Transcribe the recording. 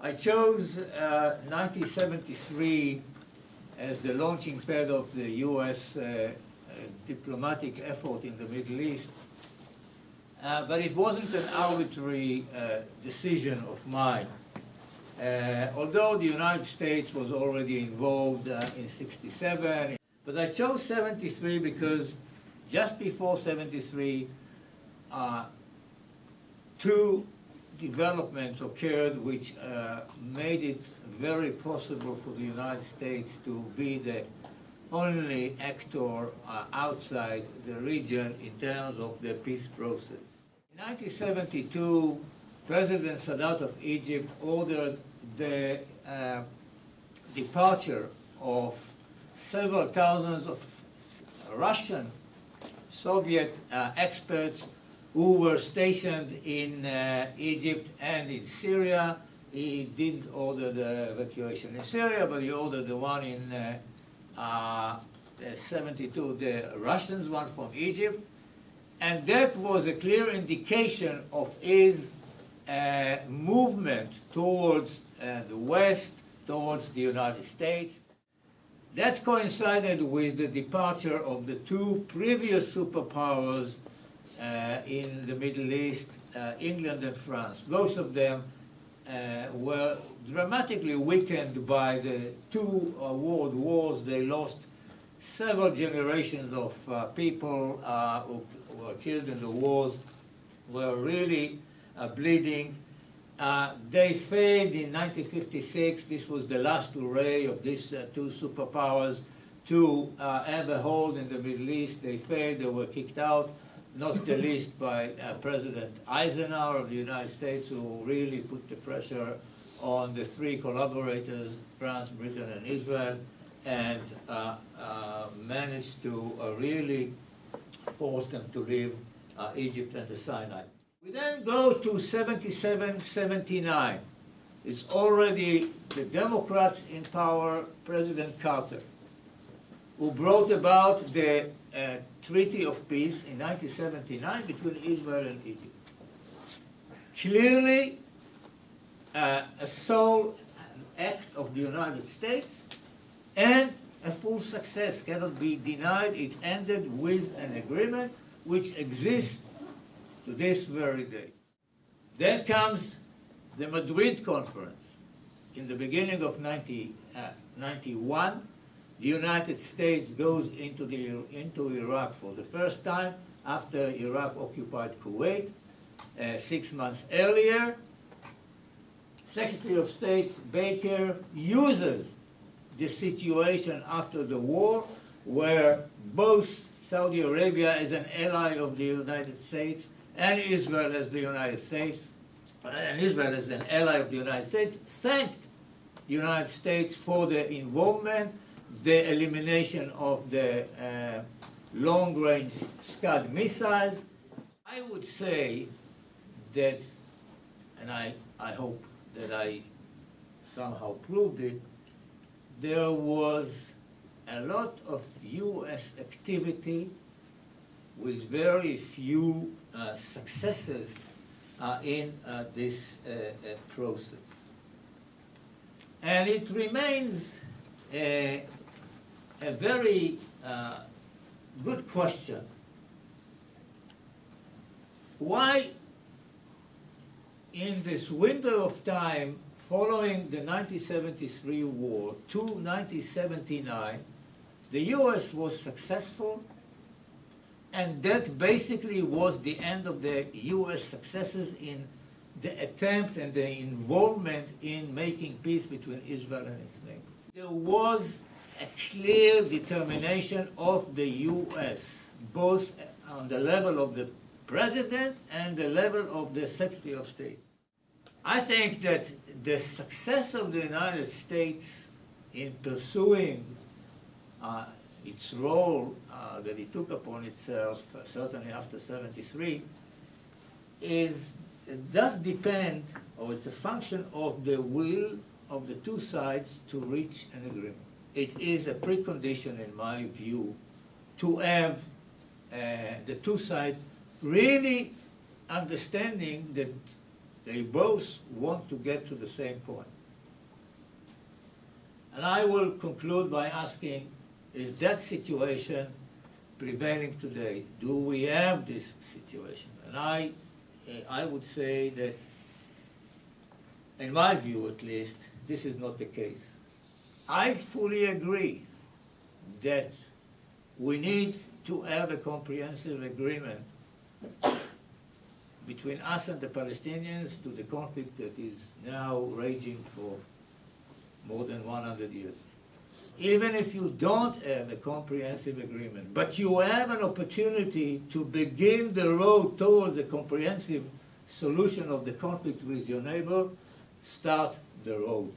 I chose 1973 as the launching pad of the U.S. Diplomatic effort in the Middle East, but it wasn't an arbitrary decision of mine. Although the United States was already involved in '67, but I chose '73 because just before '73, two developments occurred which made it very possible for the United States to be the only actor outside the region in terms of the peace process. In 1972, President Sadat of Egypt ordered the departure of several thousands of Russian Soviet experts who were stationed in Egypt and in Syria. He didn't order the evacuation in Syria, but he ordered the one in 72, the Russians one from Egypt. And that was a clear indication of his movement towards the West, towards the United States. That coincided with the departure of the two previous superpowers in the Middle East, England and France. Both of them were dramatically weakened by the two world wars. They lost several generations of people who were killed in the wars, were really bleeding. They failed in 1956. This was the last hooray of these two superpowers to have a hold in the Middle East. They failed. They were kicked out, not the least by President Eisenhower of the United States, who really put the pressure on the three collaborators, France, Britain, and Israel, and managed to really force them to leave Egypt and the Sinai. We then go to 77, 79. It's already the Democrats in power, President Carter, who brought about the Treaty of Peace in 1979 between Israel and Egypt. Clearly, a sole act of the United States, and a full success cannot be denied. It ended with an agreement which exists to this very day. Then comes the Madrid Conference. In the beginning of 1991, the United States goes into Iraq for the first time after Iraq occupied Kuwait 6 months earlier. Secretary of State Baker uses the situation after the war, where both Saudi Arabia is an ally of the United States and Israel as the United States, and Israel as an ally of the United States, thanked the United States for the involvement, the elimination of the long-range Scud missiles. I would say that, and I hope that I somehow proved it, there was a lot of U.S. activity with very few successes in this process. And it remains a very good question. Why, in this window of time following the 1973 war to 1979, the U.S. was successful, and that basically was the end of the U.S. successes in the attempt and the involvement in making peace between Israel and its neighbors. There was a clear determination of the U.S., both on the level of the President and the level of the Secretary of State. I think that the success of the United States in pursuing its role that it took upon itself, certainly after '73, does depend, or it's a function of the will of the two sides to reach an agreement. It is a precondition, in my view, to have the two sides really understanding that they both want to get to the same point. And I will conclude by asking, is that situation prevailing today? Do we have this situation? And I would say that, in my view at least, this is not the case. I fully agree that we need to have a comprehensive agreement between us and the Palestinians to the conflict that is now raging for more than 100 years. Even if you don't have a comprehensive agreement, but you have an opportunity to begin the road towards a comprehensive solution of the conflict with your neighbor, start the road.